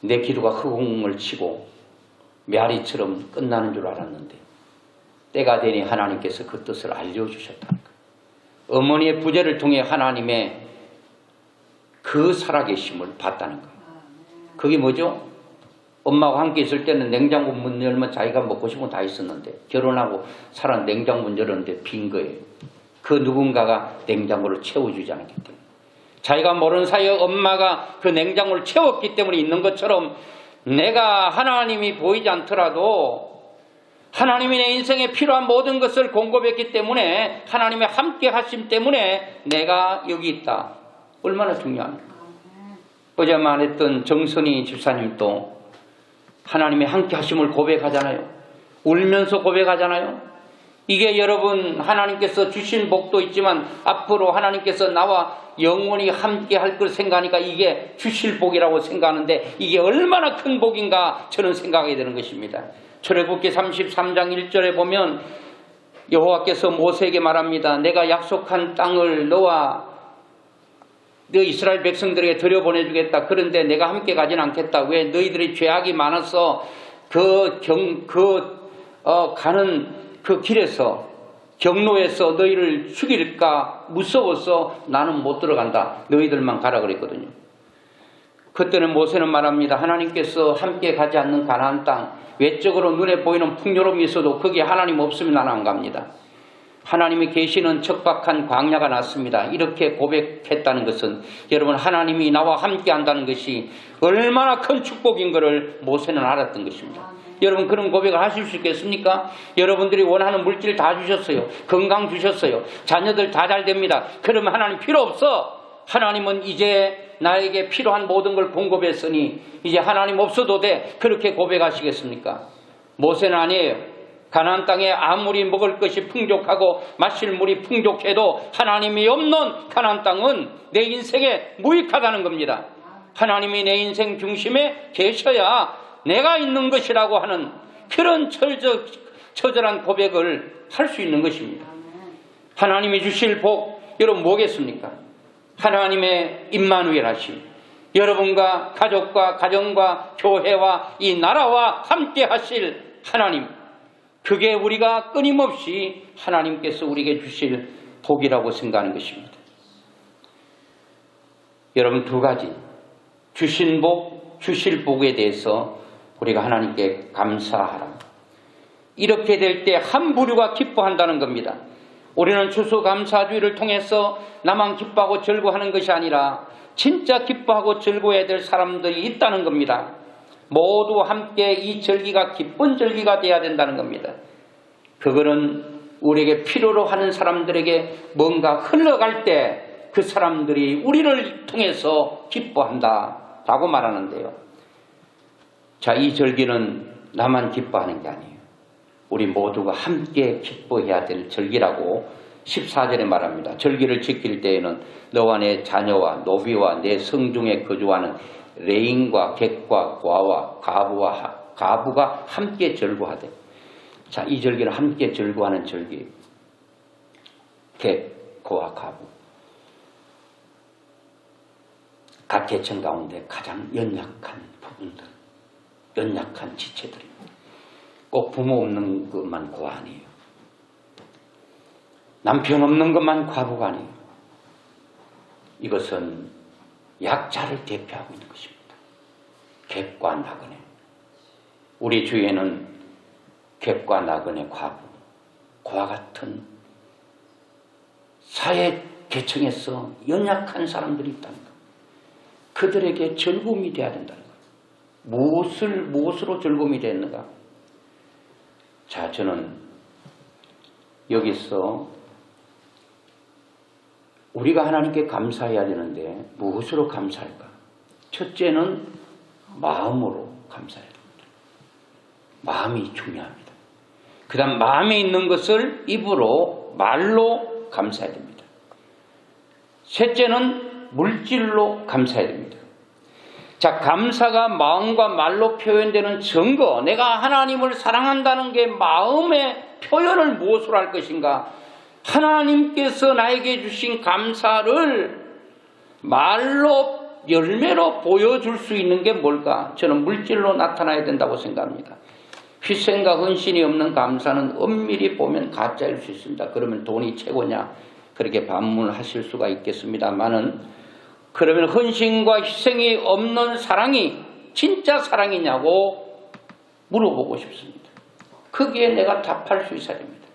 내 기도가 허공을 치고 메아리처럼 끝나는 줄 알았는데 때가 되니 하나님께서 그 뜻을 알려주셨다는 거예요. 어머니의 부재를 통해 하나님의 그 살아계심을 봤다는 거예요. 그게 뭐죠? 엄마하고 함께 있을 때는 냉장고 문 열면 자기가 먹고 싶은 거 다 있었는데 결혼하고 살아 냉장고 문 열었는데 빈 거예요. 그 누군가가 냉장고를 채워주지 않았기 때문에. 자기가 모르는 사이에 엄마가 그 냉장고를 채웠기 때문에 있는 것처럼 내가 하나님이 보이지 않더라도 하나님이 내 인생에 필요한 모든 것을 공급했기 때문에 하나님의 함께 하심 때문에 내가 여기 있다. 얼마나 중요합니까? 어제 말했던 정선희 집사님도 하나님의 함께 하심을 고백하잖아요. 울면서 고백하잖아요. 이게 여러분 하나님께서 주신 복도 있지만 앞으로 하나님께서 나와 영원히 함께 할 걸 생각하니까 이게 주실 복이라고 생각하는데 이게 얼마나 큰 복인가 저는 생각하게 되는 것입니다. 출애굽기 33장 1절에 보면 여호와께서 모세에게 말합니다. 내가 약속한 땅을 너와 너 이스라엘 백성들에게 들여보내주겠다. 그런데 내가 함께 가진 않겠다. 왜? 너희들이 죄악이 많아서 가는 그 길에서 경로에서 너희를 죽일까 무서워서 나는 못 들어간다. 너희들만 가라 그랬거든요. 그때는 모세는 말합니다. 하나님께서 함께 가지 않는 가나안 땅, 외적으로 눈에 보이는 풍요로움이 있어도 거기에 하나님 없으면 나는 안 갑니다. 하나님이 계시는 척박한 광야가 났습니다. 이렇게 고백했다는 것은 여러분 하나님이 나와 함께 한다는 것이 얼마나 큰 축복인 것을 모세는 알았던 것입니다. 여러분 그런 고백을 하실 수 있겠습니까? 여러분들이 원하는 물질 다 주셨어요. 건강 주셨어요. 자녀들 다 잘 됩니다. 그러면 하나님 필요 없어. 하나님은 이제 나에게 필요한 모든 걸 공급했으니 이제 하나님 없어도 돼. 그렇게 고백하시겠습니까? 모세는 아니에요. 가나안 땅에 아무리 먹을 것이 풍족하고 마실 물이 풍족해도 하나님이 없는 가나안 땅은 내 인생에 무익하다는 겁니다. 하나님이 내 인생 중심에 계셔야 내가 있는 것이라고 하는 그런 처절한 고백을 할 수 있는 것입니다. 하나님이 주실 복 여러분 뭐겠습니까? 하나님의 임마누엘 하심, 여러분과 가족과 가정과 교회와 이 나라와 함께 하실 하나님, 그게 우리가 끊임없이 하나님께서 우리에게 주실 복이라고 생각하는 것입니다. 여러분 두 가지, 주신 복, 주실 복에 대해서 우리가 하나님께 감사하라. 이렇게 될 때 한 부류가 기뻐한다는 겁니다. 우리는 추수감사주의를 통해서 나만 기뻐하고 즐거워하는 것이 아니라 진짜 기뻐하고 즐거워해야 될 사람들이 있다는 겁니다. 모두 함께 이 절기가 기쁜 절기가 되어야 된다는 겁니다. 그거는 우리에게 필요로 하는 사람들에게 뭔가 흘러갈 때 그 사람들이 우리를 통해서 기뻐한다 라고 말하는데요. 자, 이 절기는 나만 기뻐하는 게 아니에요. 우리 모두가 함께 기뻐해야 될 절기라고 14절에 말합니다. 절기를 지킬 때에는 너와 내 자녀와 노비와 내 성중에 거주하는 레인과 객과 고아와 가부가 함께 절구하되. 자, 이 절기는 함께 절구하는 절기. 객, 고아, 가부. 각 계층 가운데 가장 연약한 부분들, 연약한 지체들입니다. 꼭 부모 없는 것만 고아 아니에요. 남편 없는 것만 과부가 아니에요. 이것은 약자를 대표하고 있는 것입니다. 객과 나그네. 우리 주위에는 객과 나그네, 과부, 고아 같은 사회 계층에서 연약한 사람들이 있다는 것. 그들에게 즐거움이 되어야 된다는 것. 무엇으로 즐거움이 되었는가? 자, 저는 여기서 우리가 하나님께 감사해야 되는데 무엇으로 감사할까? 첫째는 마음으로 감사해야 됩니다. 마음이 중요합니다. 그 다음 마음에 있는 것을 입으로, 말로 감사해야 됩니다. 셋째는 물질로 감사해야 됩니다. 자, 감사가 마음과 말로 표현되는 증거, 내가 하나님을 사랑한다는 게 마음의 표현을 무엇으로 할 것인가? 하나님께서 나에게 주신 감사를 말로, 열매로 보여줄 수 있는 게 뭘까? 저는 물질로 나타나야 된다고 생각합니다. 희생과 헌신이 없는 감사는 엄밀히 보면 가짜일 수 있습니다. 그러면 돈이 최고냐? 그렇게 반문하실 수가 있겠습니다만은, 그러면 헌신과 희생이 없는 사랑이 진짜 사랑이냐고 물어보고 싶습니다. 거기에 내가 답할 수 있어야 됩니다.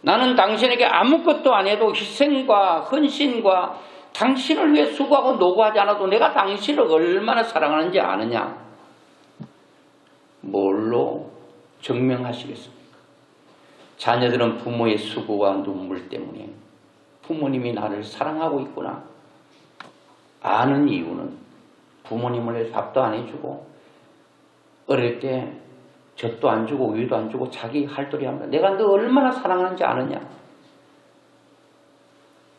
나는 당신에게 아무것도 안 해도 희생과 헌신과 당신을 위해 수고하고 노고하지 않아도 내가 당신을 얼마나 사랑하는지 아느냐? 뭘로 증명하시겠습니까? 자녀들은 부모의 수고와 눈물 때문에 부모님이 나를 사랑하고 있구나 아는 이유는 부모님을 위해서 밥도 안 해주고 어릴 때 젖도 안 주고 우유도 안 주고 자기 할도리 합니다. 내가 너 얼마나 사랑하는지 아느냐?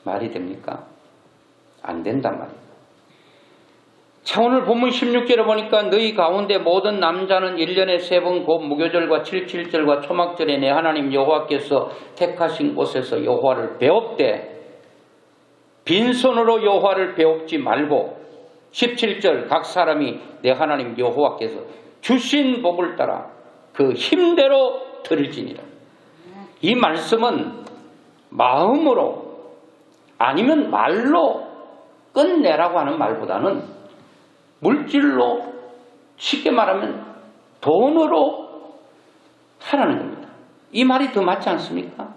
말이 됩니까? 안 된단 말이에요. 자, 오늘 본문 16절에 보니까 너희 가운데 모든 남자는 1년에 3번 곧 무교절과 77절과 초막절에 내 하나님 여호와께서 택하신 곳에서 여호와를 배웁되 빈손으로 여호와를 배웁지 말고 17절 각 사람이 내 하나님 여호와께서 주신 복을 따라 그 힘대로 드릴지니라. 이 말씀은 마음으로 아니면 말로 끝내라고 하는 말보다는 물질로 쉽게 말하면 돈으로 하라는 겁니다. 이 말이 더 맞지 않습니까?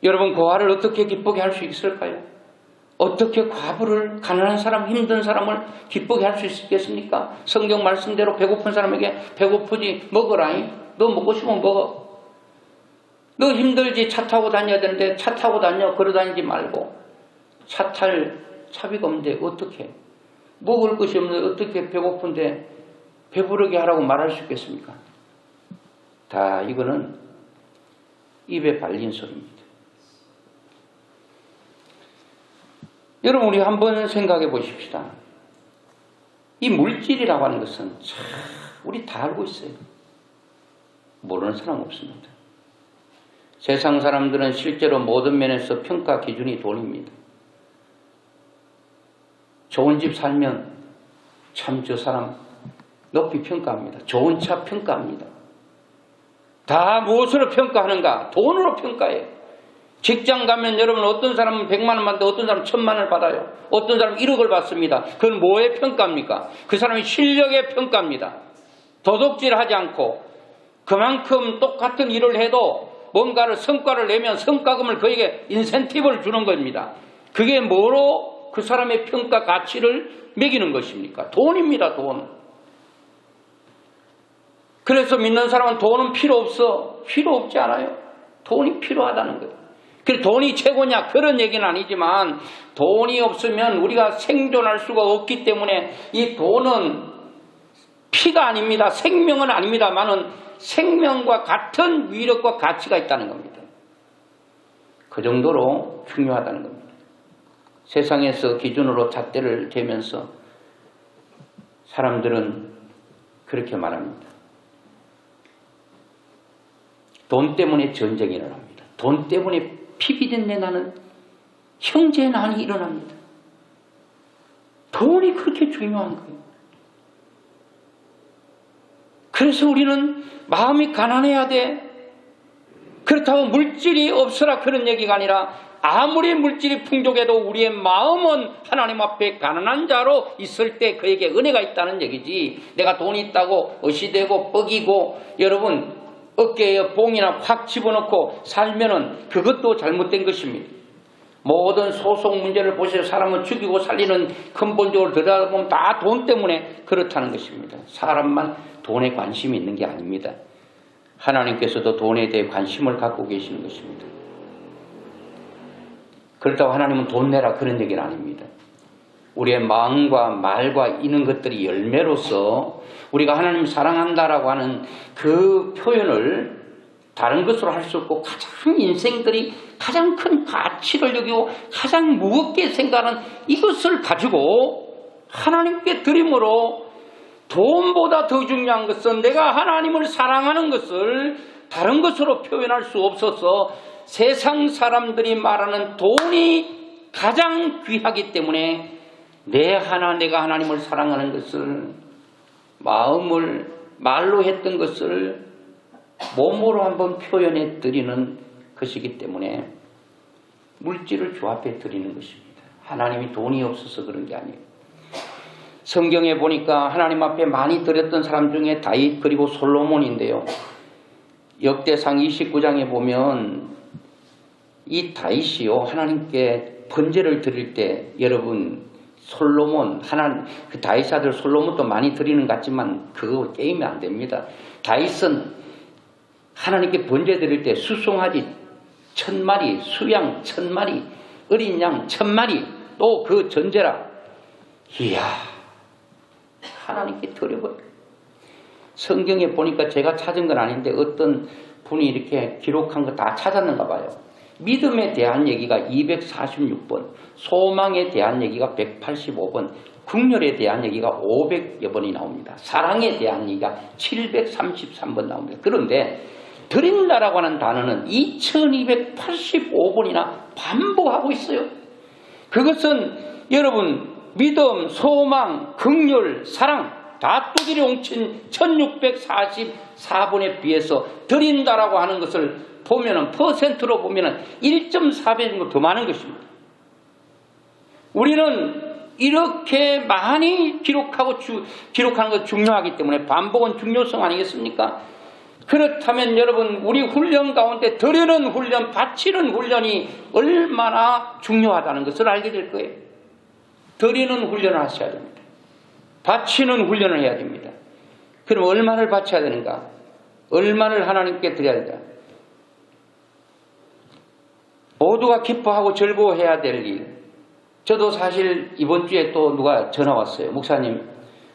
여러분, 고아를 어떻게 기쁘게 할 수 있을까요? 어떻게 과부를, 가난한 사람, 힘든 사람을 기쁘게 할 수 있겠습니까? 성경 말씀대로 배고픈 사람에게 배고프지 먹어라잉. 너 먹고 싶으면 먹어. 너 힘들지 차 타고 다녀야 되는데 차 타고 다녀 걸어다니지 말고 차 탈 차비가 없는데 어떻게 먹을 것이 없는데 어떻게 배고픈데 배부르게 하라고 말할 수 있겠습니까? 다 이거는 입에 발린 소리입니다. 여러분, 우리 한번 생각해 보십시다. 이 물질이라고 하는 것은 참 우리 다 알고 있어요. 모르는 사람 없습니다. 세상 사람들은 실제로 모든 면에서 평가 기준이 돈입니다. 좋은 집 살면 참 저 사람 높이 평가합니다. 좋은 차 평가합니다. 다 무엇으로 평가하는가? 돈으로 평가해요. 직장 가면 여러분 어떤 사람은 100만 원 받는데 어떤 사람은 1000만 원을 받아요. 어떤 사람은 1억을 받습니다. 그건 뭐의 평가입니까? 그 사람의 실력의 평가입니다. 도둑질하지 않고 그만큼 똑같은 일을 해도 뭔가를 성과를 내면 성과금을 그에게 인센티브를 주는 겁니다. 그게 뭐로 그 사람의 평가 가치를 매기는 것입니까? 돈입니다. 돈. 그래서 믿는 사람은 돈은 필요 없어. 필요 없지 않아요. 돈이 필요하다는 거예요. 그래 돈이 최고냐 그런 얘기는 아니지만 돈이 없으면 우리가 생존할 수가 없기 때문에 이 돈은 피가 아닙니다. 생명은 아닙니다만은 생명과 같은 위력과 가치가 있다는 겁니다. 그 정도로 중요하다는 겁니다. 세상에서 기준으로 잣대를 대면서 사람들은 그렇게 말합니다. 돈 때문에 전쟁이 일어납니다. 돈 때문에 피비린내 나는 형제난이 일어납니다. 돈이 그렇게 중요한 거예요. 그래서 우리는 마음이 가난해야 돼. 그렇다고 물질이 없어라 그런 얘기가 아니라 아무리 물질이 풍족해도 우리의 마음은 하나님 앞에 가난한 자로 있을 때 그에게 은혜가 있다는 얘기지. 내가 돈이 있다고 어시되고 뻑이고 여러분 어깨에 봉이나 확 집어넣고 살면은 그것도 잘못된 것입니다. 모든 소송 문제를 보세요. 사람을 죽이고 살리는 근본적으로 들여다보면 다 돈 때문에 그렇다는 것입니다. 사람만 돈에 관심이 있는 게 아닙니다. 하나님께서도 돈에 대해 관심을 갖고 계시는 것입니다. 그렇다고 하나님은 돈 내라 그런 얘기는 아닙니다. 우리의 마음과 말과 이런 것들이 열매로서 우리가 하나님 사랑한다라고 하는 그 표현을 다른 것으로 할 수 없고 가장 인생들이 가장 큰 가치를 여기고 가장 무겁게 생각하는 이것을 가지고 하나님께 드림으로 돈보다 더 중요한 것은 내가 하나님을 사랑하는 것을 다른 것으로 표현할 수 없어서 세상 사람들이 말하는 돈이 가장 귀하기 때문에 내가 하나님을 사랑하는 것을 마음을 말로 했던 것을 몸으로 한번 표현해 드리는 것이기 때문에 물질을 주 앞에 드리는 것입니다. 하나님이 돈이 없어서 그런 게 아니에요. 성경에 보니까 하나님 앞에 많이 드렸던 사람 중에 다윗 그리고 솔로몬인데요. 역대상 29장에 보면 이 다윗이요 하나님께 번제를 드릴 때 여러분 솔로몬 그 다윗 아들 솔로몬도 많이 드리는 것 같지만 그거 게임이 안 됩니다. 다윗은 하나님께 번제 드릴 때 수송아지 1000마리, 수양 1000마리, 어린 양 1000마리 또 그 전제라. 이야 하나님께 드려버려요. 성경에 보니까 제가 찾은 건 아닌데 어떤 분이 이렇게 기록한 거 다 찾았는가 봐요. 믿음에 대한 얘기가 246번, 소망에 대한 얘기가 185번, 긍휼에 대한 얘기가 500여 번이 나옵니다. 사랑에 대한 얘기가 733번 나옵니다. 그런데 드린다라고 하는 단어는 2285번이나 반복하고 있어요. 그것은 여러분 믿음, 소망, 긍휼, 사랑 다 두드려 뭉친 1644번에 비해서 드린다라고 하는 것을 보면은 퍼센트로 보면은 1.4배 정도 더 많은 것입니다. 우리는 이렇게 많이 기록하는 것 중요하기 때문에 반복은 중요성 아니겠습니까? 그렇다면 여러분 우리 훈련 가운데 드리는 훈련, 바치는 훈련이 얼마나 중요하다는 것을 알게 될 거예요. 드리는 훈련을 하셔야 됩니다. 바치는 훈련을 해야 됩니다. 그럼 얼마를 바쳐야 되는가? 얼마를 하나님께 드려야 된다? 모두가 기뻐하고 즐거워해야 될 일. 저도 사실 이번 주에 또 누가 전화 왔어요. 목사님,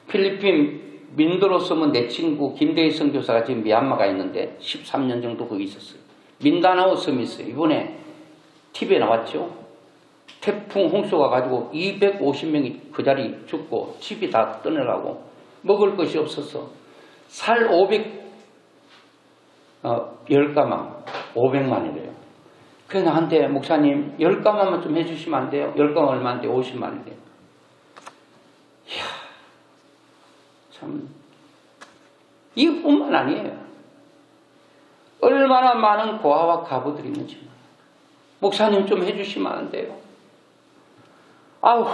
필리핀 민도로섬은 내 친구 김대희 선교사가 지금 미얀마가 있는데 13년 정도 거기 있었어요. 민다나오 섬이 있어요. 이번에 TV에 나왔죠. 태풍 홍수가 가지고 250명이 그 자리 죽고 집이 다 떠내가고 먹을 것이 없어서 살 10가마 500만이래요. 그래서 나한테 목사님 10가마만 좀 해주시면 안 돼요? 10가마 얼마인데 50만인데. 이야, 참 이것뿐만 아니에요. 얼마나 많은 고아와 가부들이 있는지. 목사님 좀 해주시면 안 돼요? 아우,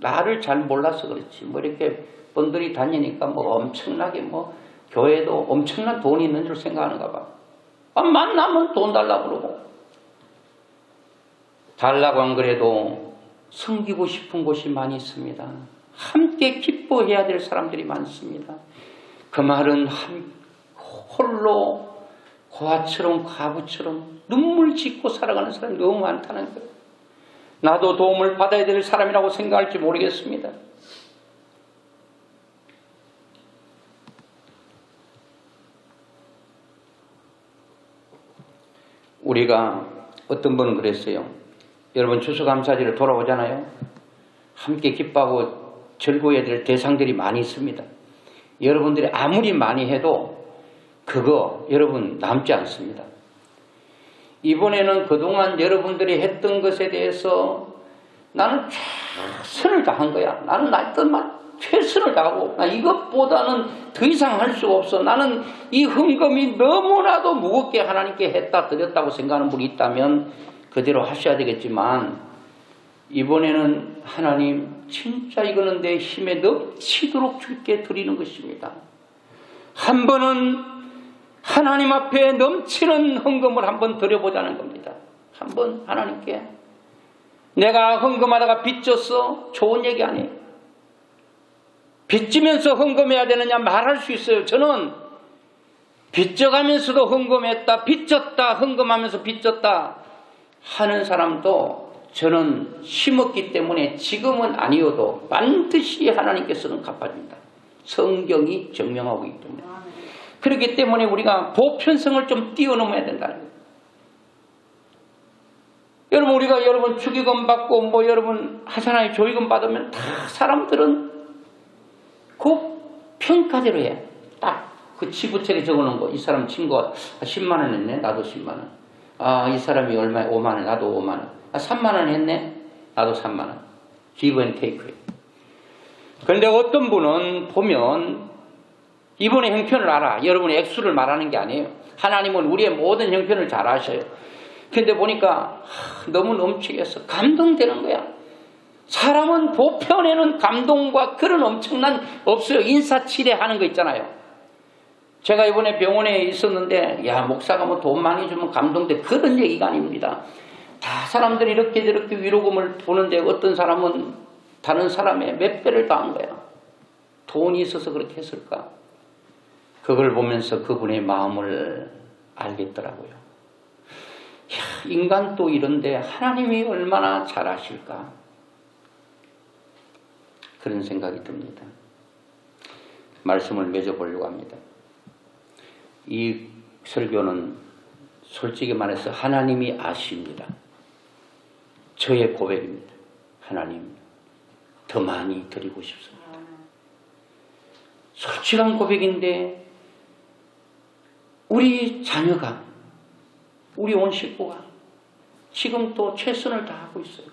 나를 잘 몰라서 그렇지. 뭐 이렇게 분들이 다니니까 뭐 엄청나게 뭐 교회도 엄청난 돈이 있는 줄 생각하는가 봐. 만나면 돈 달라고 그러고. 달라고 안 그래도 섬기고 싶은 곳이 많이 있습니다. 함께 기뻐해야 될 사람들이 많습니다. 그 말은 홀로 고아처럼 과부처럼 눈물 짓고 살아가는 사람이 너무 많다는 거예요. 나도 도움을 받아야 될 사람이라고 생각할지 모르겠습니다. 우리가 어떤 분은 그랬어요. 여러분 추수감사절에 돌아오잖아요. 함께 기뻐하고 즐거워해야 될 대상들이 많이 있습니다. 여러분들이 아무리 많이 해도 그거 여러분 남지 않습니다. 이번에는 그동안 여러분들이 했던 것에 대해서 나는 최선을 다한 거야. 나는 최선을 다하고 이것보다는 더 이상 할 수가 없어. 나는 이 헌금이 너무나도 무겁게 하나님께 했다 드렸다고 생각하는 분이 있다면 그대로 하셔야 되겠지만 이번에는 하나님 진짜 이거는 내 힘에 넘치도록 주께 드리는 것입니다. 한 번은 하나님 앞에 넘치는 헌금을 한번 드려보자는 겁니다. 한번 하나님께 내가 헌금하다가 빚졌어? 좋은 얘기 아니에요. 빚지면서 헌금해야 되느냐 말할 수 있어요. 저는 빚져가면서도 헌금했다, 빚졌다, 헌금하면서 빚졌다 하는 사람도 저는 심었기 때문에 지금은 아니어도 반드시 하나님께서는 갚아줍니다. 성경이 증명하고 있기 때문에. 그렇기 때문에 우리가 보편성을 좀 뛰어넘어야 된다는 거예요. 여러분 우리가 여러분 축의금 받고 뭐 여러분 하잖아요. 조의금 받으면 다 사람들은 그 평가대로 해. 딱 그 지부책에 적어놓은 거. 이 사람 친구가 10만 원 했네. 나도 10만 원. 아, 이 사람이 얼마에 5만 원. 나도 5만 원. 아, 3만 원 했네. 나도 3만 원. give and take. 그런데 어떤 분은 보면 이분의 형편을 알아. 여러분의 액수를 말하는 게 아니에요. 하나님은 우리의 모든 형편을 잘 아셔요. 근데 보니까 너무 넘치겠어. 감동되는 거야. 사람은 보편에는 감동과 그런 엄청난 없어요. 인사치레하는 거 있잖아요. 제가 이번에 병원에 있었는데 야 목사가 뭐 돈 많이 주면 감동돼. 그런 얘기가 아닙니다. 다 사람들이 이렇게 위로금을 보는데 어떤 사람은 다른 사람의 몇 배를 더한 거야. 돈이 있어서 그렇게 했을까? 그걸 보면서 그분의 마음을 알겠더라고요. 야, 인간도 이런데 하나님이 얼마나 잘하실까? 그런 생각이 듭니다. 말씀을 맺어보려고 합니다. 이 설교는 솔직히 말해서 하나님이 아십니다. 저의 고백입니다. 하나님, 더 많이 드리고 싶습니다. 솔직한 고백인데 우리 자녀가, 우리 온 식구가 지금 또 최선을 다하고 있어요.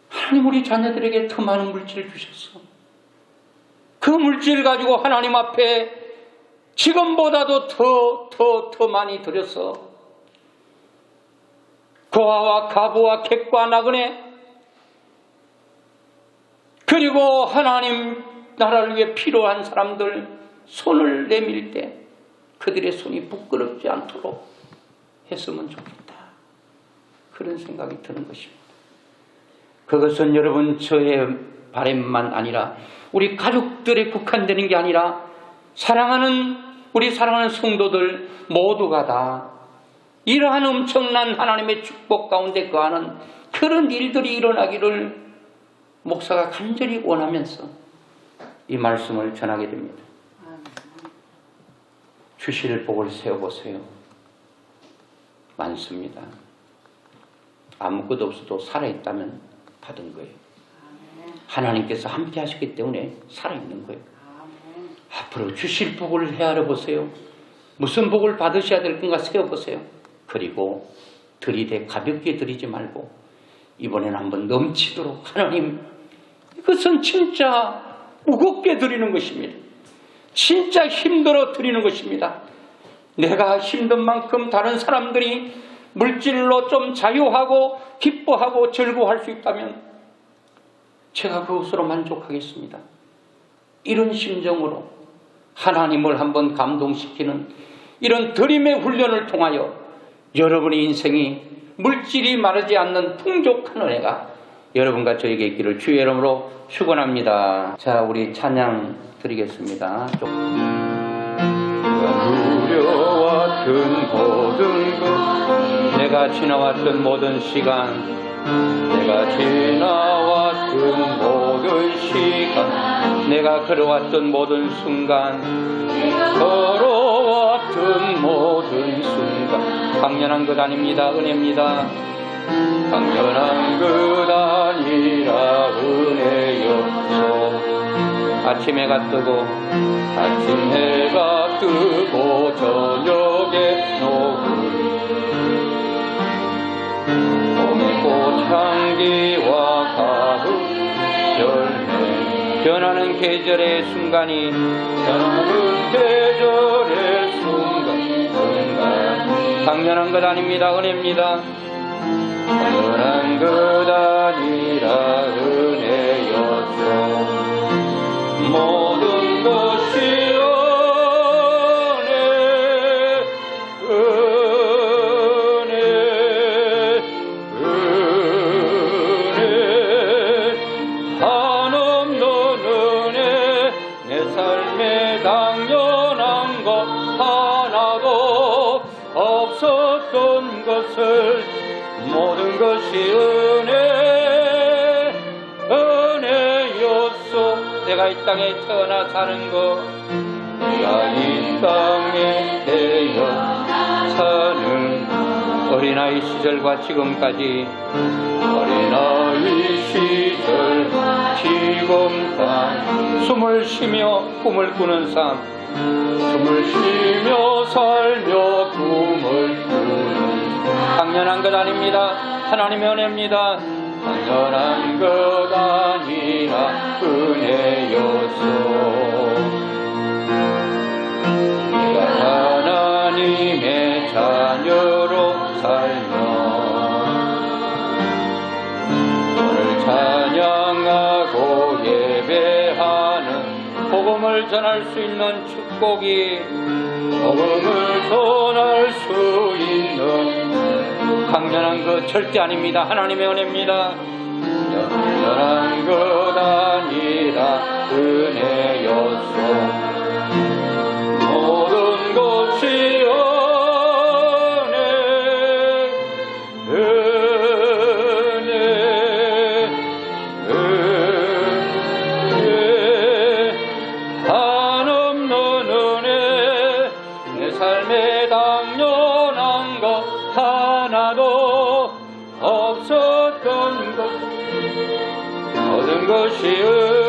하나님, 우리 자녀들에게 더 많은 물질을 주셨어. 그 물질 가지고 하나님 앞에 지금보다도 더 많이 드렸어. 고아와 가부와 객과 나그네, 그리고 하나님 나라를 위해 필요한 사람들 손을 내밀 때 그들의 손이 부끄럽지 않도록 했으면 좋겠다. 그런 생각이 드는 것입니다. 그것은 여러분 저의 바람만 아니라 우리 가족들에 국한되는 게 아니라 우리 사랑하는 성도들 모두가 다 이러한 엄청난 하나님의 축복 가운데 거하는 그런 일들이 일어나기를 목사가 간절히 원하면서 이 말씀을 전하게 됩니다. 주실 복을 세워보세요. 많습니다. 아무것도 없어도 살아있다면 받은 거예요. 하나님께서 함께 하셨기 때문에 살아있는 거예요. 앞으로 주실 복을 헤아려 보세요. 무슨 복을 받으셔야 될 건가 세워보세요. 그리고 들이대 가볍게 드리지 말고 이번에는 한번 넘치도록, 하나님, 이것은 진짜 무겁게 드리는 것입니다. 진짜 힘들어 드리는 것입니다. 내가 힘든 만큼 다른 사람들이 물질로 좀 자유하고 기뻐하고 즐거워할 수 있다면 제가 그것으로 만족하겠습니다. 이런 심정으로 하나님을 한번 감동시키는 이런 드림의 훈련을 통하여 여러분의 인생이 물질이 마르지 않는 풍족한 은혜가 여러분과 저에게 있기를 주의 이름으로 축원합니다. 자, 우리 찬양 드리겠습니다. 누려왔던 모든 것, 내가 지나왔던 모든 시간, 내가 지나왔던 모든 시간, 내가 걸어왔던 모든 순간, 걸어왔던 모든 순간, 당연한 것 아닙니다. 은혜입니다. 당연한 것 아니라 은혜였소. 아침 해가 뜨고 저녁에 노을, 봄의 꽃향기와 가을 열매, 변하는 계절의 순간이, 변하는 계절의 순간, 당연한 것 아닙니다. 은혜입니다. 당연한 것 아니라 은혜였소. 모든 것이 은혜, 한없는 은혜, 내 삶에 당연한 것 하나도 없었던 것을, 모든 것이 은혜였소. 내가 이 땅에 태어나 사는 것, 내가 이 땅에 태어나 사는 어린아이 시절과 지금까지, 어린아이 시절과 지금까지 숨을 쉬며 꿈을 꾸는 삶, 숨을 쉬며 살며 꿈을 꾸는 당연한 것 아닙니다. 하나님의 은혜입니다. 당연한 것 아니라 은혜였소. 내가 하나님의 자녀로 살며 오늘 찬양하고 예배하는 복음을 전할 수 있는 축복이, 복음을 전할 수 있는 당연한 것 절대 아닙니다. 하나님의 은혜입니다. 당연한 것 아니라 은혜였소. 모든 것이 한없는 은혜, 내 삶의 당연 하나도 없었던 것 모든 것이